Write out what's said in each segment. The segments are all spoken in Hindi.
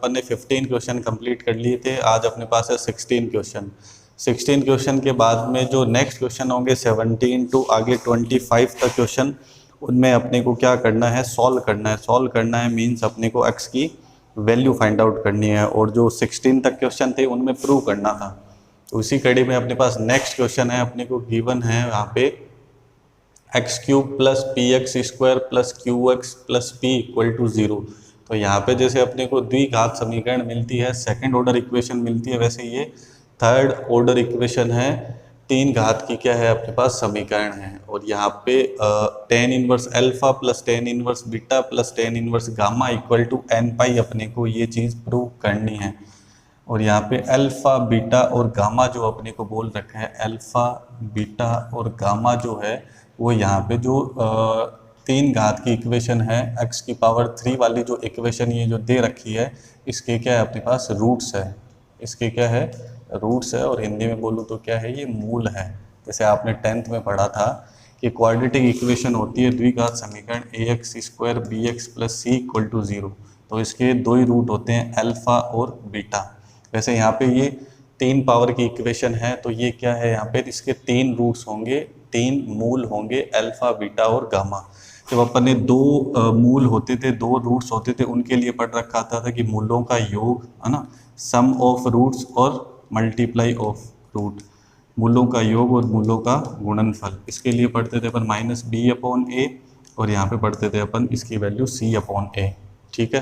अपन ने 15 क्वेश्चन कंप्लीट कर लिए थे, आज अपने पास है 16 क्वेश्चन। 16 क्वेश्चन के बाद में जो नेक्स्ट क्वेश्चन होंगे 17 टू आगे 25 तक क्वेश्चन, उनमें अपने को क्या करना है, सॉल्व करना है मीन्स अपने को x की वैल्यू फाइंड आउट करनी है, और जो 16 तक क्वेश्चन थे उनमें प्रूव करना था। तो उसी कड़ी में अपने पास नेक्स्ट क्वेश्चन है, अपने को गिवन है यहाँ पे x cube plus p x square plus q x plus p equal to 0। तो यहाँ पे जैसे अपने को द्विघात समीकरण मिलती है, सेकंड ऑर्डर इक्वेशन मिलती है, वैसे ये थर्ड ऑर्डर इक्वेशन है, तीन घात की क्या है अपने पास समीकरण है। और यहाँ पे tan inverse alpha plus tan inverse beta plus tan inverse gamma equal to N pi अपने को ये चीज़ प्रूव करनी है। और यहाँ पे अल्फा बीटा और गामा जो अपने को बोल रखा है, अल्फा बीटा और गामा जो है वो यहाँ पे जो तीन घात की इक्वेशन है x की पावर 3 वाली जो इक्वेशन ये जो दे रखी है, इसके क्या है अपने पास रूट्स है, इसके क्या है रूट्स है, और हिंदी में बोलूँ तो क्या है ये मूल है। जैसे आपने 10th में पढ़ा था कि क्वाड्रेटिक इक्वेशन होती है द्विघात समीकरण ax square b x plus c equal to 0। तो इसके दो ही रूट होते हैं अल्फा और बीटा। वैसे यहाँ पे ये 3 पावर की इक्वेशन है, तो ये क्या है यहाँ पे इसके 3 रूट्स होंगे, 3 मूल होंगे अल्फा बीटा और गामा। जब अपन ने दो मूल होते थे, दो रूट्स होते थे, उनके लिए पढ़ रखा था कि मूलों का योग है ना, सम ऑफ रूट्स और मल्टीप्लाई ऑफ रूट, मूलों का योग और मूलों का गुणनफल। इसके लिए पढ़ते थे अपन माइनस बी अपॉन ए, और यहाँ पे पढ़ते थे अपन इसकी वैल्यू सी अपॉन ए। ठीक है,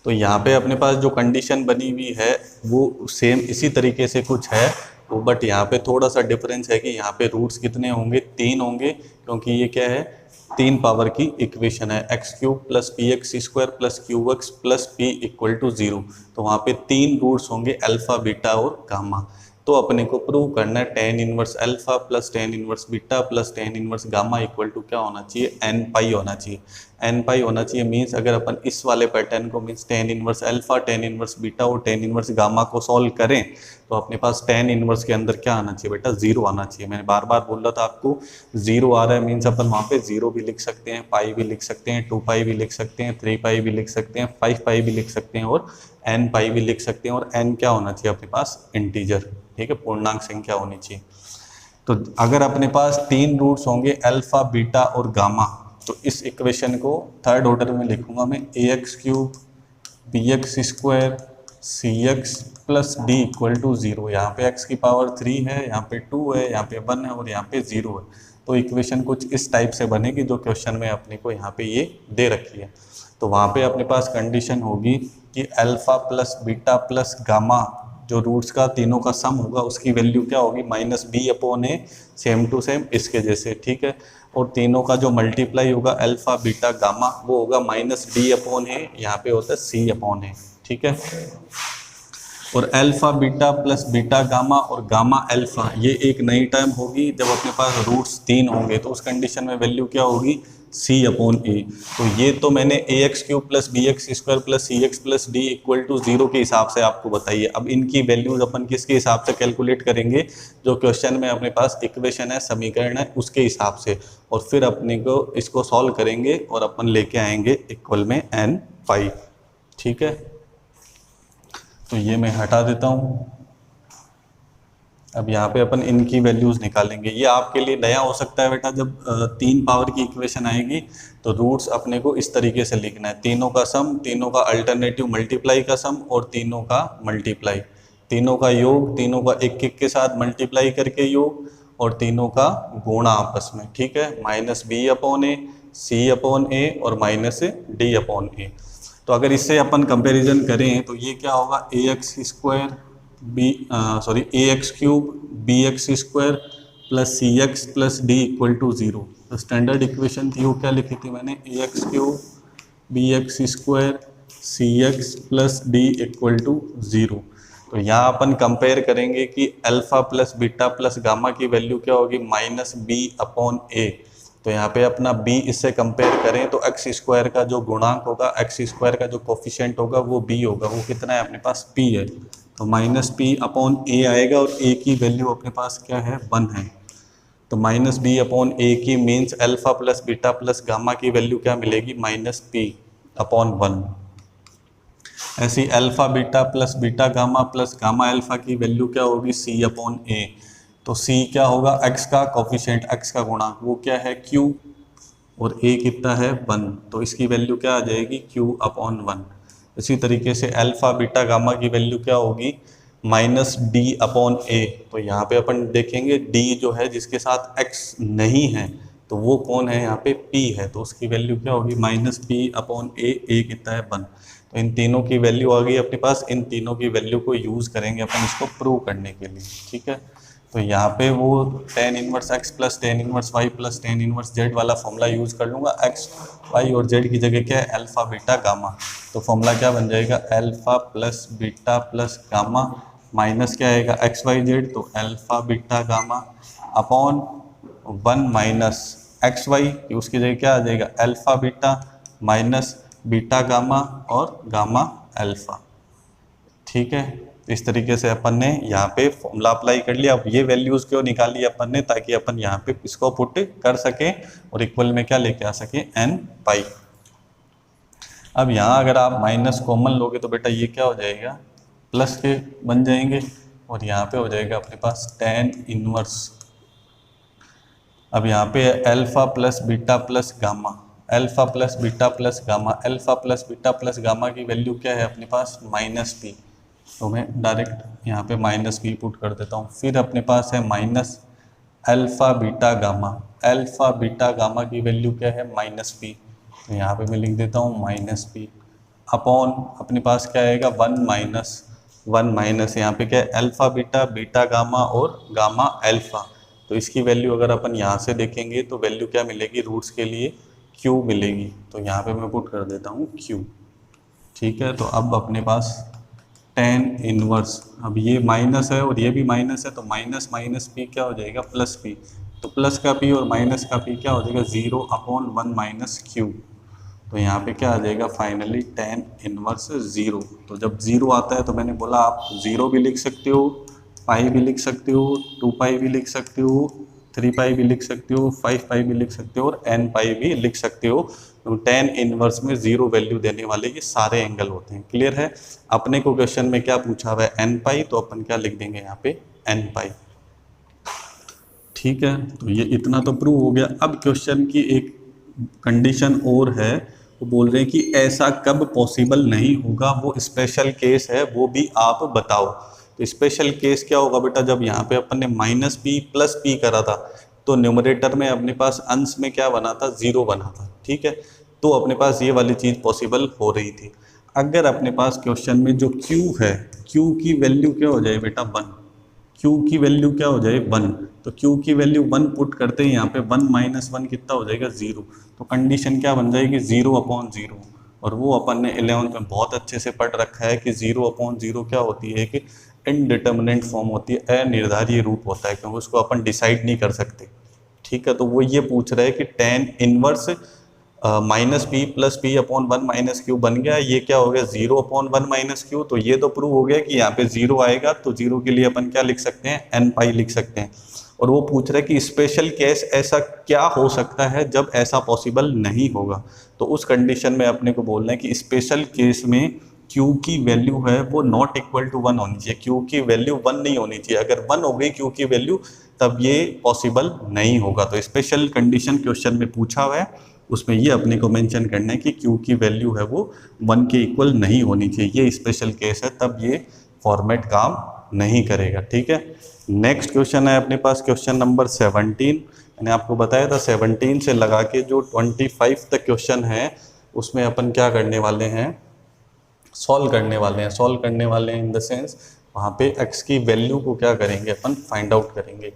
तो यहाँ पे अपने पास जो कंडीशन बनी हुई है वो सेम इसी तरीके से कुछ है, बट यहाँ पे थोड़ा सा डिफरेंस है कि यहाँ पे रूट्स कितने होंगे, 3 होंगे, क्योंकि ये क्या है 3 पावर की इक्वेशन है, x cube plus p x square plus q x plus p equal to 0। तो वहाँ पे 3 रूट्स होंगे अल्फा बीटा और गामा। तो अपने को प्रूव करना है tan inverse alpha plus tan inverse beta plus tan inverse gamma equal to क्या होना चाहिए, एन पाई होना चाहिए। एन पाई होना चाहिए मीन्स अगर अपन इस वाले पैटर्न को means ten inverse alpha ten inverse beta और टेन इनवर्स गामा को सॉल्व करें तो अपने पास टेन इनवर्स के अंदर क्या आना चाहिए बेटा, 0 आना चाहिए। मैंने बार बार बोल रहा था आपको 0 आ रहा है मीन्स अपन वहाँ पे 0 भी लिख सकते हैं, पाई भी लिख सकते हैं, 2 पाई भी लिख सकते हैं, 3 पाई भी लिख सकते हैं, 5 पाई भी लिख सकते हैं और एन पाई भी लिख सकते हैं। और एन क्या होना चाहिए अपने पास, इंटीजर, ठीक है, पूर्णांक संख्या होनी चाहिए। तो अगर अपने पास 3 रूट्स होंगे अल्फा बीटा और गामा, तो इस इक्वेशन को थर्ड ऑर्डर में लिखूंगा मैं, A x cube B x square C x plus D equal to 0। यहाँ पे x की पावर 3 है, यहाँ पे 2 है, यहाँ पे 1 है और यहाँ पे 0 है। तो इक्वेशन कुछ इस टाइप से बनेगी जो क्वेश्चन में अपने को यहाँ पे ये दे रखी है। तो वहाँ पे अपने पास कंडीशन होगी कि alpha plus beta plus gamma जो रूट्स का तीनों का सम होगा उसकी वैल्यू क्या होगी, minus b upon a, same to same इसके जैसे, ठीक है। और तीनों का जो मल्टीप्लाई होगा अल्फा बीटा गामा वो होगा माइनस डी अपॉन ए, यहाँ पे होता है सी अपॉन ए, ठीक है। और alpha beta plus beta gamma और गामा अल्फा ये एक नई टर्म होगी जब अपने पास रूट्स 3 होंगे, तो उस कंडीशन में वैल्यू क्या होगी, सी अपॉन ए। तो ये तो मैंने ए x cube plus B x square plus C x plus D equal to 0 के हिसाब से आपको बताइए। अब इनकी वैल्यूज अपन किसके हिसाब से कैलकुलेट करेंगे, जो क्वेश्चन में अपने पास इक्वेशन है, समीकरण है, उसके हिसाब से, और फिर अपने को इसको सॉल्व करेंगे और अपन लेके आएंगे इक्वल में एन पाई, ठीक है। तो ये मैं हटा देता हूँ। अब यहाँ पे अपन इनकी वैल्यूज निकालेंगे। ये आपके लिए नया हो सकता है बेटा, जब 3 पावर की इक्वेशन आएगी तो रूट्स अपने को इस तरीके से लिखना है, तीनों का सम, तीनों का अल्टरनेटिव मल्टीप्लाई का सम और तीनों का मल्टीप्लाई, तीनों का योग, तीनों का एक एक के साथ मल्टीप्लाई करके योग और तीनों का गुणा आपस में, ठीक है। माइनस बी अपॉन ए, सी अपॉन ए और माइनस डी अपॉन ए। तो अगर इससे अपन कंपैरिजन करें तो ये क्या होगा, a x square a x cube B x square plus C x plus D equal to 0। तो स्टैंडर्ड इक्वेशन थी वो क्या लिखी थी मैंने, ए x cube B x square C x plus D equal to 0। तो यहाँ अपन कंपेयर करेंगे कि alpha plus beta plus gamma की वैल्यू क्या होगी, माइनस बी अपॉन ए। तो यहाँ पे अपना b इससे कंपेयर करें तो एक्स स्क्वायर का जो गुणांक होगा, एक्स स्क्वायर का जो कोफिशिएंट होगा वो b होगा, वो कितना है अपने पास p है, तो माइनस पी अपॉन ए आएगा और a की वैल्यू अपने पास क्या है, 1 है। तो माइनस बी अपॉन ए की means alpha plus beta plus gamma की वैल्यू क्या मिलेगी, माइनस पी अपॉन 1। ऐसी alpha beta plus beta gamma plus gamma alpha की वैल्यू क्या होगी, सी अपॉन ए। तो सी क्या होगा, एक्स का कोफिशिएंट, एक्स का गुणांक, वो क्या है क्यू, और ए कितना है 1, तो इसकी वैल्यू क्या आ जाएगी क्यू अपॉन 1। इसी तरीके से अल्फ़ा बीटा गामा की वैल्यू क्या होगी, माइनस डी अपॉन ए। तो यहाँ पे अपन देखेंगे डी जो है जिसके साथ एक्स नहीं है तो वो कौन है, यहाँ पे पी है, तो उसकी वैल्यू क्या होगी माइनस पी अपॉन ए कितना है 1। तो इन तीनों की वैल्यू आ गई अपने पास, इन तीनों की वैल्यू को यूज़ करेंगे अपन इसको प्रूव करने के लिए, ठीक है। तो यहाँ पे वो tan inverse x plus tan inverse y plus tan inverse z वाला फॉर्मूला यूज़ कर लूँगा। x y और z की जगह क्या है, अल्फ़ा बीटा गामा। तो फॉर्मूला क्या बन जाएगा, alpha plus beta plus gamma minus क्या आएगा x y z, तो alpha beta gamma upon 1 minus x y, उसकी जगह क्या आ जाएगा alpha beta minus beta gamma और गामा अल्फ़ा, ठीक है। इस तरीके से अपन ने यहाँ पे फॉर्मूला अप्लाई कर लिया। अब ये वैल्यूज़ क्यों निकाली अपन ने, ताकि अपन यहाँ पे इसको पुट कर सकें और इक्वल में क्या लेके आ सकें, एन पाई। अब यहाँ अगर आप माइनस कॉमन लोगे तो बेटा ये क्या हो जाएगा, प्लस के बन जाएंगे, और यहाँ पे हो जाएगा अपने पास tan इनवर्स। अब यहाँ पे alpha plus beta plus gamma, alpha plus beta plus gamma, alpha plus beta plus gamma की वैल्यू क्या है अपने पास माइनस पी, तो मैं डायरेक्ट यहाँ पे माइनस पी पुट कर देता हूँ। फिर अपने पास है minus alpha beta gamma, alpha beta gamma की वैल्यू क्या है माइनस पी, तो यहाँ पे मैं लिख देता हूँ माइनस पी अपॉन अपने पास क्या आएगा 1 माइनस यहाँ पे क्या है अल्फ़ा बीटा बीटा गामा और गामा अल्फ़ा। तो इसकी वैल्यू अगर अपन यहाँ से देखेंगे तो वैल्यू क्या मिलेगी, रूट्स के लिए q मिलेगी, तो यहाँ पे मैं पुट कर देता हूँ q, ठीक है। तो अब अपने पास tan इनवर्स, अब ये माइनस है और ये भी माइनस है, तो माइनस माइनस पी क्या हो जाएगा प्लस पी, तो प्लस का पी और माइनस का पी क्या हो जाएगा 0 अपॉन 1 माइनस क्यू। तो यहाँ पे क्या आ जाएगा फाइनली tan इनवर्स 0। तो जब 0 आता है तो मैंने बोला आप 0 भी लिख सकते हो, पाई भी लिख सकते हो, 2 पाई भी लिख सकते हो, 3 पाई भी लिख सकते हो, 5 पाई भी लिख सकते हो और n पाई भी लिख सकते हो। तो tan इनवर्स में 0 वैल्यू देने वाले ये सारे एंगल होते हैं। क्लियर है। अपने को क्वेश्चन में क्या पूछा हुआ है n पाई, तो अपन क्या लिख देंगे यहाँ पे n पाई, ठीक है। तो ये इतना तो प्रूव हो गया। अब क्वेश्चन की एक कंडीशन और है, वो बोल रहे हैं कि ऐसा कब पॉसिबल नहीं होगा, वो स्पेशल केस है, वो भी आप बताओ। तो स्पेशल केस क्या होगा बेटा, जब यहाँ पे अपन ने माइनस पी प्लस पी करा था तो न्यूमरेटर में अपने पास अंश में क्या बना था 0 बना था, ठीक है। तो अपने पास ये वाली चीज़ पॉसिबल हो रही थी। अगर अपने पास क्वेश्चन में जो q है, q की वैल्यू क्या हो जाए बेटा 1, q की वैल्यू क्या हो जाए 1, तो q की वैल्यू 1 पुट करते हैं यहाँ पे 1 माइनस 1 कितना हो जाएगा 0। तो कंडीशन क्या बन जाएगी 0 अपॉन 0, और वो अपन ने 11th में बहुत अच्छे से पढ़ रखा है कि 0 अपॉन 0 क्या होती है कि इनडिटर्मिनेंट फॉर्म होती है, अनिर्धारित रूप होता है, क्योंकि उसको अपन डिसाइड नहीं कर सकते, ठीक है। तो वो ये पूछ रहा है कि tan inverse minus P plus P upon 1 minus Q बन गया, ये क्या हो गया 0 अपॉन 1 माइनस क्यू। तो ये तो प्रूव हो गया कि यहाँ पे 0 आएगा, तो 0 के लिए अपन क्या लिख सकते हैं n पाई लिख सकते हैं। और वो पूछ रहा है कि स्पेशल केस ऐसा क्या हो सकता है जब ऐसा पॉसिबल नहीं होगा। तो उस कंडीशन में अपने को बोलना है कि स्पेशल केस में q की वैल्यू है वो नॉट इक्वल टू 1 होनी चाहिए, q की वैल्यू 1 नहीं होनी चाहिए। अगर 1 हो गई q की वैल्यू तब ये पॉसिबल नहीं होगा। तो स्पेशल कंडीशन क्वेश्चन में पूछा हुआ है, उसमें ये अपने को मेंशन करना है कि q की वैल्यू है वो 1 के इक्वल नहीं होनी चाहिए, ये स्पेशल केस है, तब ये फॉर्मेट काम नहीं करेगा, ठीक है। नेक्स्ट क्वेश्चन है अपने पास क्वेश्चन नंबर 17। मैंने आपको बताया था 17 से लगा के जो 25 तक क्वेश्चन है उसमें अपन क्या करने वाले हैं, सॉल्व करने वाले हैं इन द सेंस वहाँ पे x की वैल्यू को क्या करेंगे अपन फाइंड आउट करेंगे।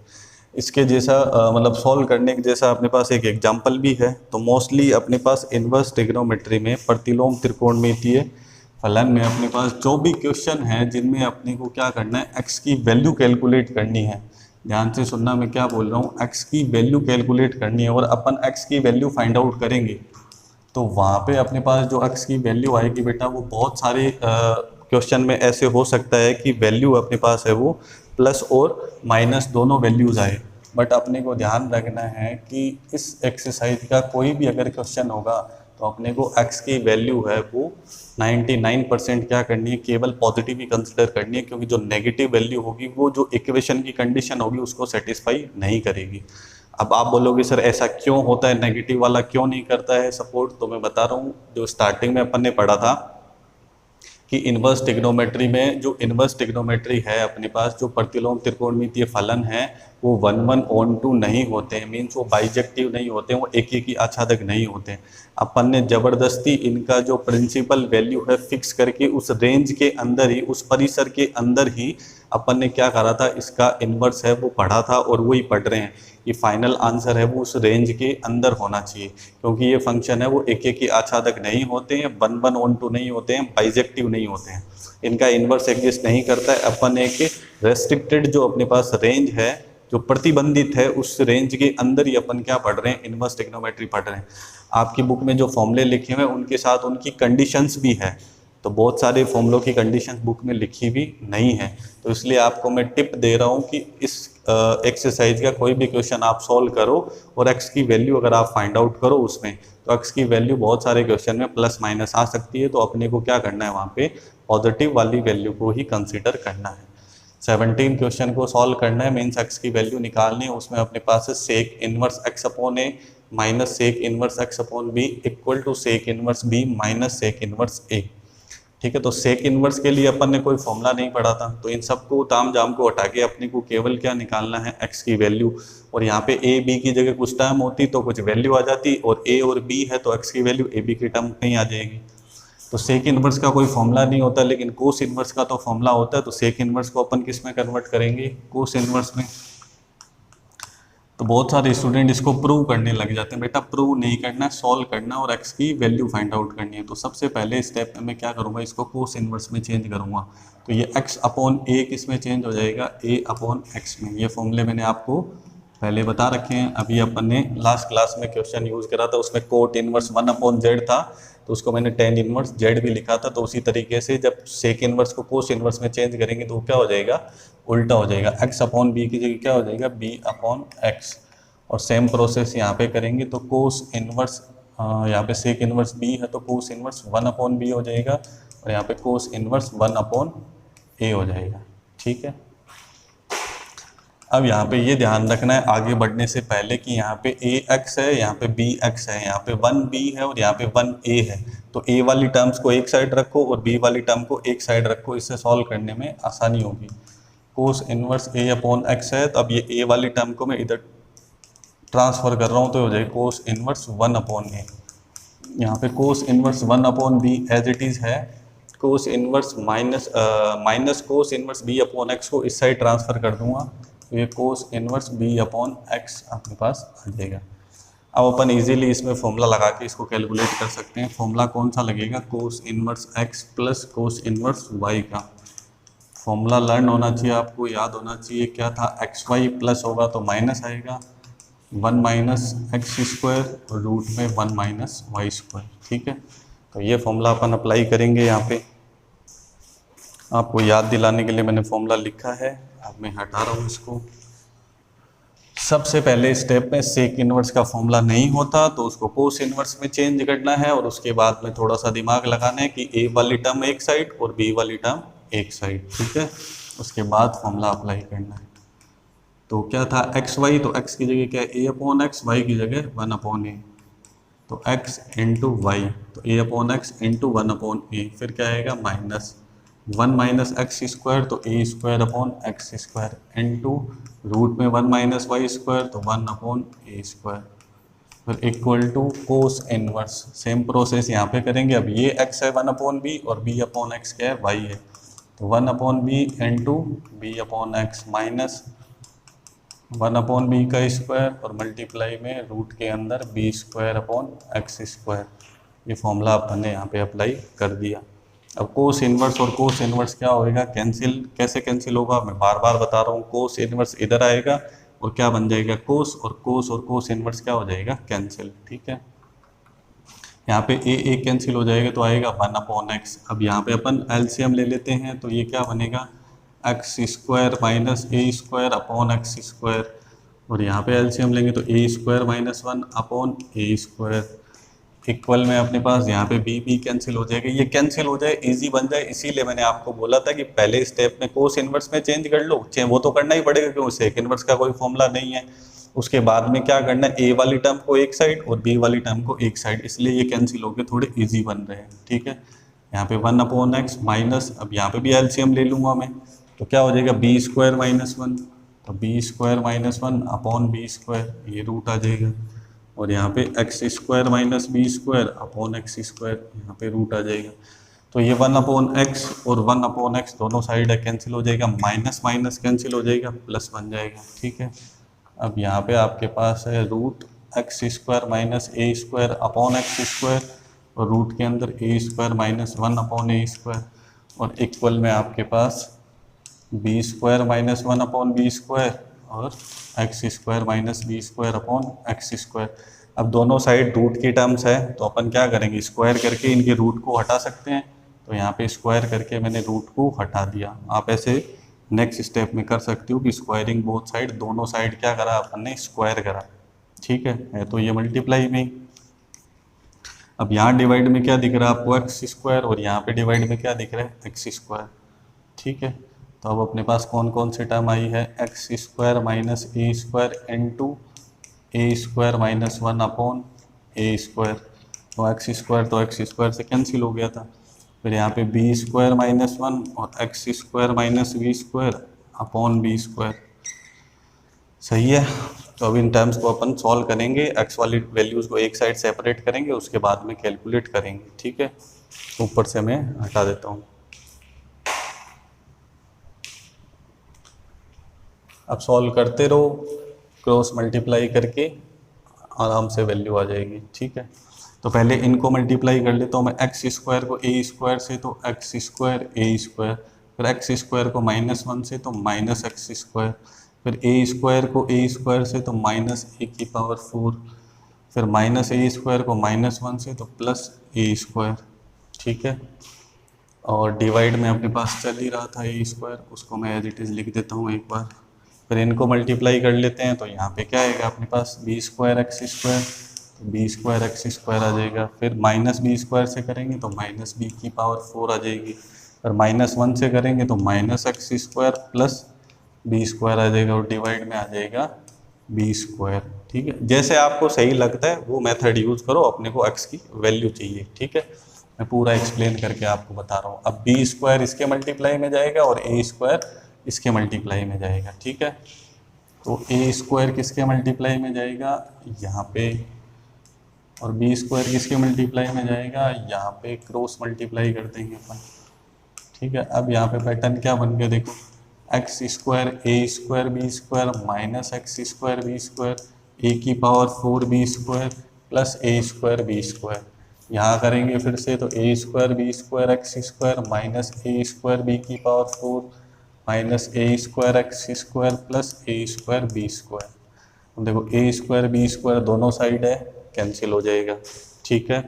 इसके जैसा मतलब सॉल्व करने के जैसा अपने पास एक एग्जांपल भी है। तो मोस्टली अपने पास इन्वर्स ट्रिग्नोमेट्री में प्रतिलोम त्रिकोणमितीय फलन में अपने पास जो भी क्वेश्चन है जिनमें अपने को क्या करना है x की वैल्यू कैलकुलेट करनी है, ध्यान से सुनना मैं क्या बोल रहा हूँ, x की वैल्यू कैलकुलेट करनी है और अपन x की वैल्यू फाइंड आउट करेंगे। तो वहाँ पे अपने पास जो x की वैल्यू आएगी बेटा वो बहुत सारे क्वेश्चन में ऐसे हो सकता है कि वैल्यू अपने पास है वो प्लस और माइनस दोनों वैल्यूज़ आए। बट अपने को ध्यान रखना है कि इस एक्सरसाइज का कोई भी अगर क्वेश्चन होगा तो अपने को x की वैल्यू है वो 99% क्या करनी है, केवल पॉजिटिव ही कंसिडर करनी है, क्योंकि जो नेगेटिव वैल्यू होगी वो जो इक्वेशन की कंडीशन होगी उसको सेटिस्फाई नहीं करेगी। अब आप बोलोगे सर ऐसा क्यों होता है, नेगेटिव वाला क्यों नहीं करता है सपोर्ट, तो मैं बता रहा हूँ, जो स्टार्टिंग में अपन ने पढ़ा था कि इन्वर्स ट्रिग्नोमेट्री में, जो इन्वर्स ट्रिग्नोमेट्री है अपने पास, जो प्रतिलोम त्रिकोणमितीय फलन है वो 1/2 नहीं होते हैं, मीन्स वो बाइजेक्टिव नहीं होते हैं, वो एक ही आच्छादक नहीं होते हैं। अपन ने जबरदस्ती इनका जो प्रिंसिपल वैल्यू है फिक्स करके उस रेंज के अंदर ही, उस परिसर के अंदर ही अपन ने क्या करा था, इसका इन्वर्स है वो पढ़ा था और वही पढ़ रहे हैं कि फाइनल आंसर है वो उस रेंज के अंदर होना चाहिए, क्योंकि ये फंक्शन है वो एक ही आच्छादक नहीं होते हैं, 1/2 नहीं होते हैं, बाइजेक्टिव नहीं होते हैं, इनका इन्वर्स एग्जिस्ट नहीं करता है। अपन एक रेस्ट्रिक्टेड जो अपने पास रेंज है, जो प्रतिबंधित है, उस रेंज के अंदर ही अपन क्या पढ़ रहे हैं, इन्वर्स ट्रिग्नोमेट्री पढ़ रहे हैं। आपकी बुक में जो फॉर्मूले लिखे हुए हैं उनके साथ उनकी कंडीशंस भी है, तो बहुत सारे फॉर्मूलों की कंडीशंस बुक में लिखी भी नहीं है, तो इसलिए आपको मैं टिप दे रहा हूँ कि इस एक्सरसाइज का कोई भी क्वेश्चन आप सॉल्व करो और x की वैल्यू अगर आप फाइंड आउट करो उसमें, तो x की वैल्यू बहुत सारे क्वेश्चन में प्लस माइनस आ सकती है, तो अपने को क्या करना है, वहाँ पे पॉजिटिव वाली वैल्यू को ही कंसिडर करना है। 17 क्वेश्चन को सॉल्व करना है, मीन्स x की वैल्यू निकालनी है, उसमें अपने पास है sec inverse x upon a minus sec inverse x upon b equal to sec inverse b minus sec inverse a। ठीक है, तो सेक इनवर्स के लिए अपन ने कोई फॉर्मूला नहीं पढ़ा था, तो इन सबको ताम जाम को हटा के अपने को केवल क्या निकालना है, x की वैल्यू, और यहाँ पे a b की जगह कुछ टर्म होती तो कुछ वैल्यू आ जाती, और a और b है तो x की वैल्यू a b की टर्म कहीं आ जाएगी। तो सेक इनवर्स का कोई फॉर्मूला नहीं होता, लेकिन कोस इनवर्स का तो फॉर्मूला होता है, तो सेक इनवर्स को अपन किस में कन्वर्ट करेंगे, कोस इनवर्स में। तो बहुत सारे स्टूडेंट इसको प्रूव करने लग जाते हैं, बेटा प्रूव नहीं करना, सॉल्व करना और x की वैल्यू फाइंड आउट करनी है। तो सबसे पहले स्टेप में मैं क्या करूँगा, इसको कोस इनवर्स में चेंज करूँगा, तो ये x अपॉन a किस में चेंज हो जाएगा, a अपॉन x में। ये फॉर्मूले मैंने आपको पहले बता रखे हैं, अभी अपन ने लास्ट क्लास में क्वेश्चन यूज़ करा था, उसमें कोट इनवर्स 1/z था, तो उसको मैंने tan इनवर्स z भी लिखा था। तो उसी तरीके से जब सेक इनवर्स को कोस इनवर्स में चेंज करेंगे तो क्या हो जाएगा, उल्टा हो जाएगा, x अपॉन b की जगह क्या हो जाएगा, b अपॉन x। और सेम प्रोसेस यहाँ पे करेंगे तो कोस इनवर्स, यहाँ पे सेक इनवर्स b है तो कोस इनवर्स 1/b हो जाएगा, और यहाँ पे कोस इनवर्स 1/a हो जाएगा। ठीक है, अब यहाँ पे ये ध्यान रखना है आगे बढ़ने से पहले कि यहाँ पे ax है, यहाँ पे bx है, यहाँ पे 1b है और यहाँ पे 1a है, तो a वाली टर्म्स को एक साइड रखो और b वाली टर्म को एक साइड रखो, इससे सॉल्व करने में आसानी होगी। Cos inverse a upon x है, तो अब ये a वाली टर्म को मैं इधर ट्रांसफर कर रहा हूँ, तो हो जाएगा कोस इनवर्स 1/a। यहाँ पे cos inverse 1/b as it is है, cos inverse minus cos inverse b upon x को इस साइड ट्रांसफ़र कर दूंगा, तो ये cos inverse b upon x आपके पास आ जाएगा। अब अपन इजीली इसमें फॉर्मूला लगा के इसको कैलकुलेट कर सकते हैं। फॉर्मूला कौन सा लगेगा, cos inverse x plus cos inverse y का फॉर्मूला लर्न होना चाहिए, आपको याद होना चाहिए। क्या था, xy प्लस होगा तो माइनस आएगा, 1 माइनस एक्स स्क्वायर और रूट में 1 माइनस वाई स्क्वायर। ठीक है, तो ये फॉर्मूला अपन अप्लाई करेंगे। यहाँ पे आपको याद दिलाने के लिए मैंने फॉर्मूला लिखा है, अब मैं हटा रहा हूँ इसको। सबसे पहले स्टेप में सेक इनवर्स का फॉर्मूला नहीं होता तो उसको कोस इनवर्स में चेंज करना है, और उसके बाद में थोड़ा सा दिमाग लगाना है कि a वाली टर्म एक साइड और b वाली टर्म एक साइड। ठीक है, उसके बाद फॉर्मूला अप्लाई करना है। तो क्या था, एक्स वाई, तो x की जगह क्या है, a अपॉन एक्स, वाई की जगह 1/a, तो x इंटू वाई, तो a upon x into 1/a, फिर क्या आएगा माइनस 1 माइनस एक्स स्क्वायर, तो a square upon x square into root में 1 माइनस वाई स्क्वायर, तो 1/a स्क्वायर, फिर equal to cos inverse. Same process यहाँ पे करेंगे। अब ये x है 1/b और b अपॉन एक्स क्या है, y है, तो 1/b into b upon x minus 1/b का स्क्वायर और मल्टीप्लाई में रूट के अंदर b square upon x square. ये फॉर्मूला अपन ने यहाँ पे अप्लाई कर दिया। अब कोस इनवर्स और कोस इनवर्स क्या होएगा, कैंसिल। कैसे कैंसिल होगा, मैं बार बार बता रहा हूँ। कोस इनवर्स इधर आएगा और क्या बन जाएगा, कोस, और कोस इनवर्स क्या हो जाएगा, कैंसिल। ठीक है, यहाँ पे a कैंसिल हो जाएगा तो आएगा 1/x। अब यहाँ पे अपन एलसीएम ले लेते हैं, तो ये क्या बनेगा, x square minus a square upon x square, और यहाँ पे एलसीएम लेंगे तो a square minus 1 upon a square equal में अपने पास यहाँ पे बी कैंसिल हो जाएगा, ये कैंसिल हो जाए इजी बन जाए, इसीलिए मैंने आपको बोला था कि पहले स्टेप में कोस इनवर्स में चेंज कर लो, वो तो करना ही पड़ेगा क्यों, सेक इनवर्स का कोई फॉर्मूला नहीं है। उसके बाद में क्या करना है, ए वाली टर्म को एक साइड और बी वाली टर्म को एक साइड, इसलिए ये कैंसिल होकर थोड़े ईजी बन रहे हैं। ठीक है, यहाँ पे 1/x माइनस, अब यहाँ पे भी एलसीएम ले लूँगा मैं, तो क्या हो जाएगा बी स्क्वायर माइनस 1, तो b square minus 1 upon b square, ये रूट आ जाएगा, और यहाँ पे x square minus b square upon x square, यहाँ पे रूट आ जाएगा। तो ये 1/x और 1/x दोनों साइड है कैंसिल हो जाएगा, माइनस माइनस कैंसिल हो जाएगा, प्लस बन जाएगा। ठीक है, अब यहाँ पे आपके पास है root x square minus a square upon x square, और रूट के अंदर a square minus 1 upon a square, और इक्वल में आपके पास b square minus 1 upon b square और x square minus b square upon x square. अब दोनों साइड रूट की टर्म्स है, तो अपन क्या करेंगे, स्क्वायर करके इनके रूट को हटा सकते हैं, तो यहाँ पे स्क्वायर करके मैंने रूट को हटा दिया। आप ऐसे नेक्स्ट स्टेप में कर सकते हो कि स्क्वायरिंग बोथ साइड, दोनों साइड क्या करा अपन ने, स्क्वायर करा। ठीक है, तो ये मल्टीप्लाई में। अब यहाँ डिवाइड में क्या दिख रहा है आपको, एक्स स्क्वायर, और यहाँ पे डिवाइड में क्या दिख रहा है, एक्स स्क्वायर। ठीक है, तो अब अपने पास कौन कौन सी टर्म आई है, x square minus a square into A square minus 1 upon a square, तो एक्स स्क्वायर से कैंसिल हो गया था। फिर यहाँ पे बी स्क्वायर माइनस 1 और x square minus b square upon b square. सही है, तो अब इन टर्म्स को अपन सॉल्व करेंगे, एक्स वाली वैल्यूज़ को एक साइड सेपरेट करेंगे, उसके बाद में कैलकुलेट करेंगे। ठीक है, ऊपर से मैं हटा देता हूँ। अब सॉल्व करते रहो, क्रॉस मल्टीप्लाई करके आराम से वैल्यू आ जाएगी। ठीक है, तो पहले इनको मल्टीप्लाई कर लेता हूँ मैं, एक्स स्क्वायर को ए स्क्वायर से तो एक्स स्क्वायर ए स्क्वायर, फिर एक्स स्क्वायर को -1 से तो माइनस एक्स स्क्वायर, फिर ए स्क्वायर को ए स्क्वायर से तो माइनस ए की पावर 4, फिर माइनस ए स्क्वायर को -1 से तो प्लस ए स्क्वायर। ठीक है, और डिवाइड में अपने पास चल ही रहा था ए स्क्वायर, उसको मैं एज इट इज़ लिख देता हूँ एक बार। फिर इनको मल्टीप्लाई कर लेते हैं, तो यहाँ पे क्या आएगा अपने पास, बी स्क्वायर एक्स स्क्वायर, तो बी स्क्वायर एक्स स्क्वायर आ जाएगा। फिर माइनस बी स्क्वायर से करेंगे तो माइनस बी की पावर 4 आ जाएगी, और -1 से करेंगे तो minus x square plus b square आ जाएगा, और डिवाइड में आ जाएगा बी स्क्वायर। ठीक है, जैसे आपको सही लगता है वो मेथड यूज़ करो, अपने को एक्स की वैल्यू चाहिए। ठीक है, मैं पूरा एक्सप्लेन करके आपको बता रहा हूँ। अब बी स्क्वायर इसके मल्टीप्लाई में जाएगा और ए स्क्वायर इसके मल्टीप्लाई में जाएगा। ठीक है, तो ए स्क्वायर किसके मल्टीप्लाई में जाएगा, यहाँ पे, और बी स्क्वायर किसके मल्टीप्लाई में जाएगा, यहाँ पे क्रॉस मल्टीप्लाई कर देंगे अपन। ठीक है, अब यहाँ पे पैटर्न क्या बन गया देखो, x square a square b square minus x square b square, a की power 4 b square plus a square b square. यहाँ करेंगे फिर से, तो a square b square x square minus a square b की power 4 minus a square x square plus a square b square. देखो ए स्क्वायर बी स्क्वायर दोनों साइड है, कैंसिल हो जाएगा। ठीक है,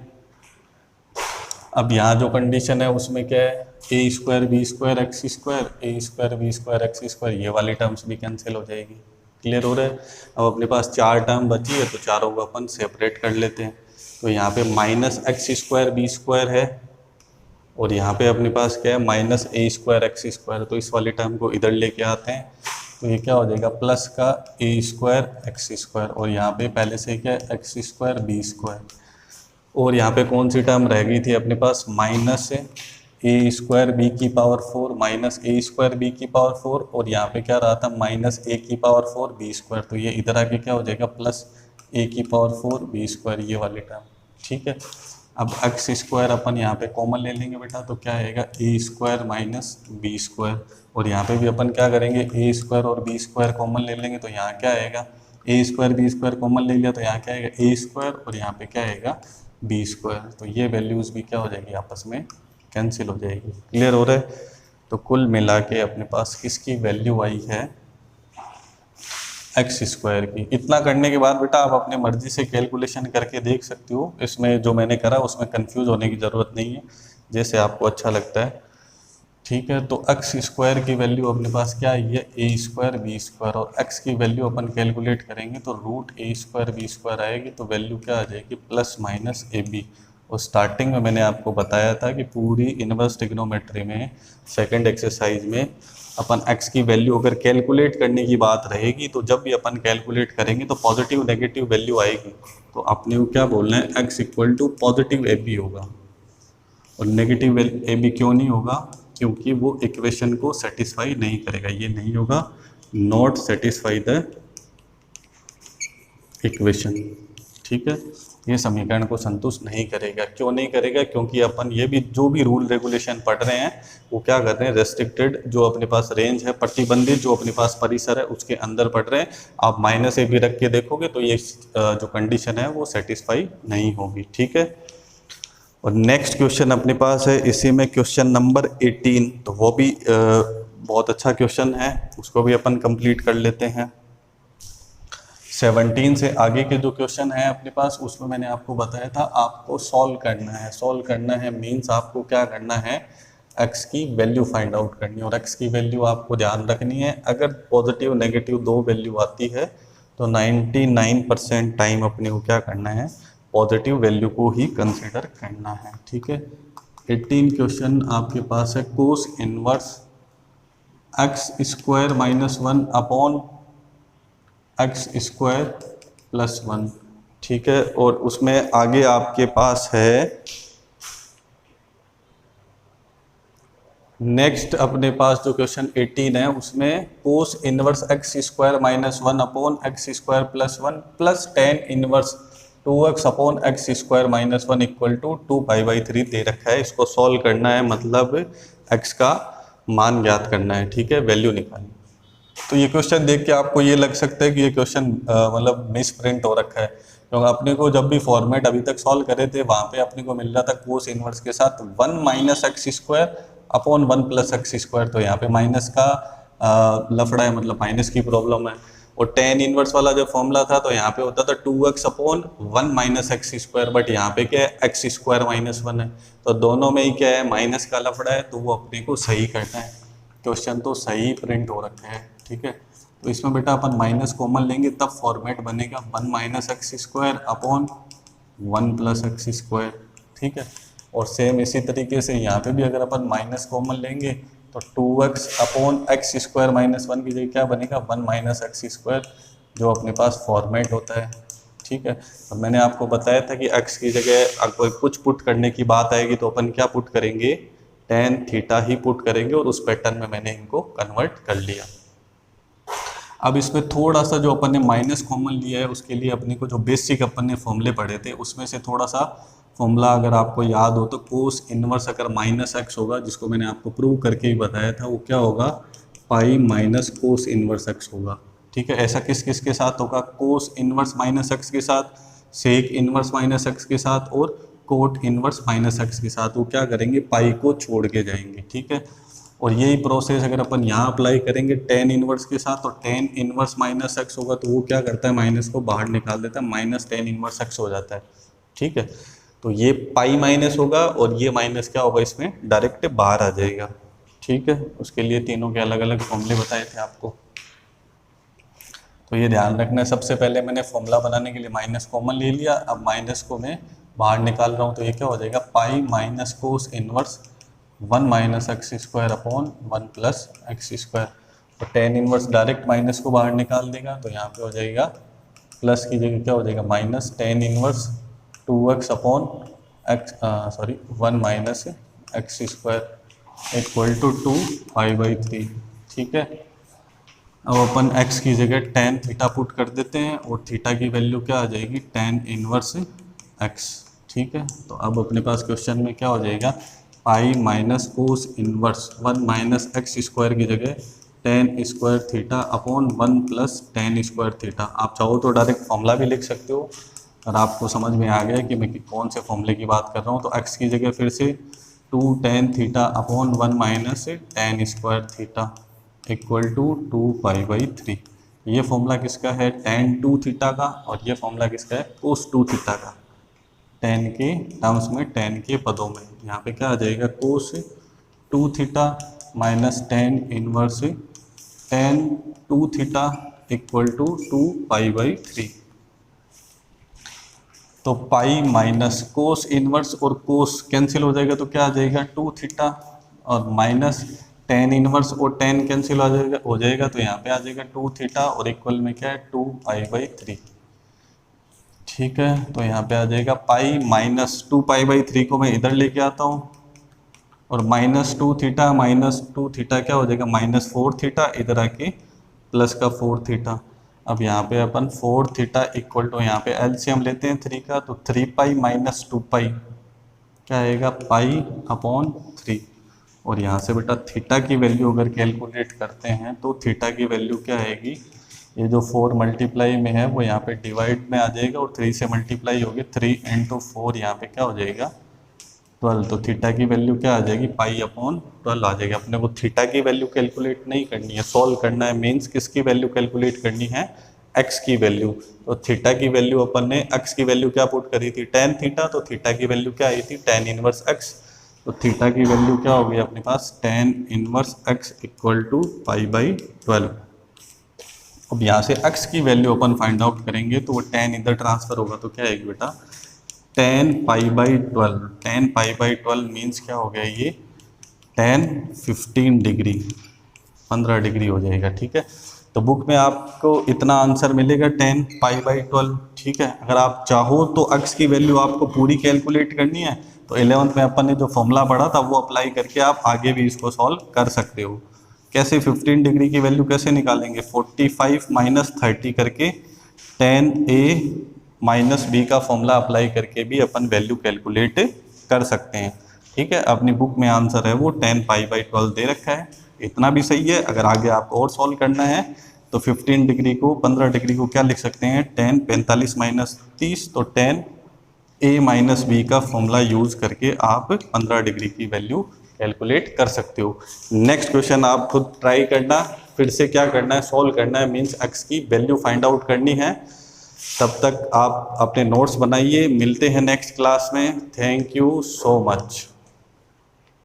अब यहाँ जो कंडीशन है उसमें क्या है, a square b square x square, a square b square x square, ये वाली टर्म्स भी कैंसिल हो जाएगी। क्लियर हो रहा है। अब अपने पास 4 टर्म बची है, तो चारों को अपन सेपरेट कर लेते हैं। तो यहाँ पे minus x square b square है, और यहाँ पे अपने पास क्या है, minus a square x square, तो इस वाली टर्म को इधर लेके आते हैं, तो ये क्या हो जाएगा, प्लस का ए स्क्वायर एक्स स्क्वायर, और यहाँ पे पहले से क्या है, एक्स स्क्वायर बी स्क्वायर, और यहाँ पे कौन सी टर्म रह गई थी अपने पास, माइनस ए स्क्वायर बी की power 4 minus a square b की पावर 4, और यहाँ पे क्या रहा था, माइनस ए की पावर 4 बी स्क्वायर, तो ये इधर आके क्या हो जाएगा, प्लस ए की पावर 4 बी स्क्वायर, ये वाली टर्म। ठीक है, अब एक्स स्क्वायर अपन यहाँ पे कॉमन ले लेंगे बेटा, तो क्या आएगा, ए स्क्वायर माइनस बी स्क्वायर, और यहाँ पे भी अपन क्या करेंगे, ए स्क्वायर और बी स्क्वायर कॉमन ले लेंगे, तो यहाँ क्या आएगा, ए स्क्वायर बी स्क्वायर कॉमन ले लिया, तो यहाँ क्या आएगा, ए स्क्वायर, और यहाँ पे क्या आएगा, बी स्क्वायर, तो ये वैल्यूज़ भी क्या हो जाएगी, आपस में कैंसिल हो जाएगी। क्लियर हो रहा है। तो कुल मिला के अपने पास किसकी वैल्यू आई है, एक्स स्क्वायर की। इतना करने के बाद बेटा आप अपने मर्जी से कैलकुलेशन करके देख सकते हो, इसमें जो मैंने करा उसमें कंफ्यूज होने की ज़रूरत नहीं है, जैसे आपको अच्छा लगता है। ठीक है। तो एक्स स्क्वायर की वैल्यू अपने पास क्या है, ये ए स्क्वायर बी स्क्वायर, और एक्स की वैल्यू अपन कैलकुलेट करेंगे तो रूट ए स्क्वायर बी स्क्वायर आएगी, तो वैल्यू क्या आ जाएगी, प्लस माइनस ए बी। और स्टार्टिंग में मैंने आपको बताया था कि पूरी इनवर्स ट्रिग्नोमेट्री में सेकंड एक्सरसाइज में अपन एक्स की वैल्यू अगर कैलकुलेट करने की बात रहेगी तो जब भी अपन कैलकुलेट करेंगे तो पॉजिटिव नेगेटिव वैल्यू आएगी, तो अपने को क्या बोलना है, x equal to positive a b होगा। और नेगेटिव ए बी क्यों नहीं होगा, क्योंकि वो इक्वेशन को सेटिस्फाई नहीं करेगा, ये नहीं होगा, नॉट सेटिस्फाई द इक्वेशन। ठीक है, ये समीकरण को संतुष्ट नहीं करेगा। क्यों नहीं करेगा, क्योंकि अपन ये भी जो भी रूल रेगुलेशन पढ़ रहे हैं वो क्या कर रहे हैं, रेस्ट्रिक्टेड जो अपने पास रेंज है, प्रतिबंधित जो अपने पास परिसर है उसके अंदर पढ़ रहे हैं। आप माइनस ए भी रख के देखोगे तो ये जो कंडीशन है वो सेटिस्फाई नहीं होगी। ठीक है, और नेक्स्ट क्वेश्चन अपने पास है इसी में क्वेश्चन नंबर 18, तो वो भी बहुत अच्छा क्वेश्चन है, उसको भी अपन कंप्लीट कर लेते हैं। 17 से आगे के जो क्वेश्चन है अपने पास उसमें मैंने आपको बताया था आपको सॉल्व करना है। सॉल्व करना है मीन्स आपको क्या करना है, x की वैल्यू फाइंड आउट करनी है, और x की वैल्यू आपको ध्यान रखनी है, अगर पॉजिटिव नेगेटिव दो वैल्यू आती है तो 99% टाइम अपने को क्या करना है, पॉजिटिव वैल्यू को ही कंसिडर करना है। ठीक है, 18 क्वेश्चन आपके पास है, cos inverse x square minus 1 upon x square plus 1। ठीक है, और उसमें आगे आपके पास है नेक्स्ट अपने पास जो क्वेश्चन 18 है उसमें cos inverse x square minus 1 upon x square plus 1 plus tan inverse 2x upon x square minus 1 equal to 2π/3 दे रखा है। इसको सॉल्व करना है, मतलब x का मान ज्ञात करना है। ठीक है, वैल्यू निकालनी। तो ये क्वेश्चन देख के आपको ये लग सकता है कि ये क्वेश्चन मतलब मिस प्रिंट हो रखा है, क्योंकि अपने को जब भी फॉर्मेट अभी तक सॉल्व करे थे वहाँ पे अपने को मिल रहा था कोस इनवर्स के साथ 1 minus x square upon 1 plus x square, तो यहाँ पे माइनस का लफड़ा है, मतलब माइनस की प्रॉब्लम है। और टेन इनवर्स वाला जब फॉर्मूला था तो यहाँ पे होता था 2x upon 1 minus x square, but यहाँ पे क्या है, एक्स स्क्वायर माइनस 1 है, तो दोनों में ही क्या है, माइनस का लफड़ा है, तो वो अपने को सही करना है। क्वेश्चन तो सही प्रिंट हो रखे हैं। ठीक है, तो इसमें बेटा अपन माइनस कॉमन लेंगे तब फॉर्मेट बनेगा 1 minus x square upon 1 plus x square. ठीक है, और सेम इसी तरीके से यहाँ पे भी अगर अपन माइनस कॉमन लेंगे तो 2x upon x square minus 1 की जगह क्या बनेगा, 1 माइनस एक्स स्क्वायर, जो अपने पास फॉर्मेट होता है। ठीक है, और मैंने आपको बताया था कि x की जगह अगर कुछ पुट करने की बात आएगी तो अपन क्या पुट करेंगे, टेन थीटा ही पुट करेंगे, और उस पैटर्न में मैंने इनको कन्वर्ट कर लिया। अब इसमें थोड़ा सा जो अपन ने माइनस कॉमन लिया है उसके लिए अपने को जो बेसिक अपन ने फॉर्मूले पढ़े थे उसमें से थोड़ा सा फॉर्मूला अगर आपको याद हो तो कोस इनवर्स अगर माइनस एक्स होगा, जिसको मैंने आपको प्रूव करके ही बताया था, वो क्या होगा, pi minus cos inverse x होगा। ठीक है, ऐसा किस किस के साथ होगा, कोस इनवर्स माइनस एक्स के साथ, सेक इनवर्स माइनस एक्स के साथ, और कोट इनवर्स माइनस एक्स के साथ। वो क्या करेंगे, पाई को छोड़ के जाएंगे। ठीक है, और यही प्रोसेस अगर अपन यहाँ अप्लाई करेंगे टेन इनवर्स के साथ, तो टेन इनवर्स माइनस एक्स होगा, तो वो क्या करता है, माइनस को बाहर निकाल देता है, माइनस टेन इनवर्स एक्स हो जाता है। ठीक है, तो ये पाई माइनस होगा और ये माइनस क्या होगा, इसमें डायरेक्ट बाहर आ जाएगा। ठीक है, उसके लिए तीनों के अलग अलग फॉर्मूले बताए थे आपको, तो ये ध्यान रखना है। सबसे पहले मैंने फॉर्मूला बनाने के लिए माइनस कॉमन ले लिया, अब माइनस को मैं बाहर निकाल रहा हूँ, तो ये क्या हो जाएगा, pi minus cos inverse 1 minus x square upon 1 plus x square. तो टेन इनवर्स डायरेक्ट माइनस को बाहर निकाल देगा, तो यहाँ पे हो जाएगा प्लस की जगह क्या हो जाएगा, minus tan inverse 2x upon x 1 minus x square equal to 2π/3। ठीक है, अब अपन x की जगह टेन थीटा पुट कर देते हैं, और थीटा की वैल्यू क्या आ जाएगी, टेन इनवर्स x। ठीक है, तो अब अपने पास क्वेश्चन में क्या हो जाएगा, pi minus cos inverse 1 minus x square की जगह ten square theta upon 1 plus ten square theta. आप चाहो तो डायरेक्ट फॉर्मूला भी लिख सकते हो, और आपको समझ में आ गया कि मैं कौन से फॉर्मूले की बात कर रहा हूँ। तो x की जगह फिर से 2 tan theta upon 1 minus tan square theta equal to 2π/3। ये फॉर्मूला किसका है, टेन 2 थीटा का, और ये फॉर्मूला किसका है, कोस 2 थीटा का। टेन के टर्म्स में, टेन के पदों में, यहाँ पे क्या आ जाएगा, cos 2 theta minus tan inverse tan two theta equal to 2π/3। तो पाई माइनस कोस इनवर्स और कोस कैंसिल हो जाएगा तो क्या आ जाएगा 2 थीटा, और माइनस टेन इनवर्स और टेन कैंसिल हो जाएगा तो यहाँ पे आ जाएगा 2 थीटा और इक्वल में क्या है 2π/3। ठीक है, तो यहाँ पे आ जाएगा पाई माइनस 2π/3 को मैं इधर लेके आता हूँ, और माइनस 2 थीटा क्या हो जाएगा -4 थीटा, इधर आके प्लस का 4 थीटा। अब यहाँ पे अपन 4 थीटा इक्वल टू यहाँ पे एलसीएम लेते हैं 3 का, तो 3π माइनस 2π क्या आएगा π/3। और यहाँ से बेटा थीटा की वैल्यू अगर कैलकुलेट करते हैं तो थीटा की वैल्यू क्या आएगी, ये जो 4 मल्टीप्लाई में है वो यहाँ पे डिवाइड में आ जाएगा, और 3 से मल्टीप्लाई होगी 3 × 4 यहाँ पे क्या हो जाएगा 12। तो थीटा की वैल्यू क्या आ जाएगी π/12 आ जाएगी। अपने को थीटा की वैल्यू कैलकुलेट नहीं करनी है, सॉल्व करना है, मीन्स किसकी वैल्यू कैलकुलेट करनी है, x की वैल्यू। तो थीटा की वैल्यू अपन ने x की वैल्यू क्या पुट करी थी tan थीटा, तो थीटा की वैल्यू क्या आई थी tan इनवर्स x। तो थीटा की वैल्यू क्या हो गई अपने पास tan inverse x equal to π/12। अब यहाँ से x की वैल्यू अपन फाइंड आउट करेंगे तो वो tan इधर ट्रांसफर होगा तो क्या आएगी बेटा tan π/12। tan π/12 मीन्स क्या हो गया ये tan 15 डिग्री, 15 डिग्री हो जाएगा। ठीक है, तो बुक में आपको इतना आंसर मिलेगा tan π/12। ठीक है, अगर आप चाहो तो x की वैल्यू आपको पूरी कैलकुलेट करनी है तो 11th में अपन ने जो फॉर्मूला पढ़ा था वो अप्लाई करके आप आगे भी इसको सॉल्व कर सकते हो। कैसे 15 डिग्री की वैल्यू कैसे निकालेंगे, 45 माइनस 30 करके tan A माइनस बी का फॉर्मूला अप्लाई करके भी अपन वैल्यू कैलकुलेट कर सकते हैं। ठीक है, अपनी बुक में आंसर है वो tan π/12 दे रखा है, इतना भी सही है। अगर आगे आपको और सॉल्व करना है तो 15 डिग्री को 15 डिग्री को क्या लिख सकते हैं tan 45 माइनस 30, तो tan A माइनस बी का फॉर्मूला यूज़ करके आप 15 डिग्री की वैल्यू कैलकुलेट कर सकते हो। नेक्स्ट क्वेश्चन आप खुद ट्राई करना, फिर से क्या करना है सॉल्व करना है, मीन्स x की वैल्यू फाइंड आउट करनी है। तब तक आप अपने नोट्स बनाइए, मिलते हैं नेक्स्ट क्लास में। Thank you so much.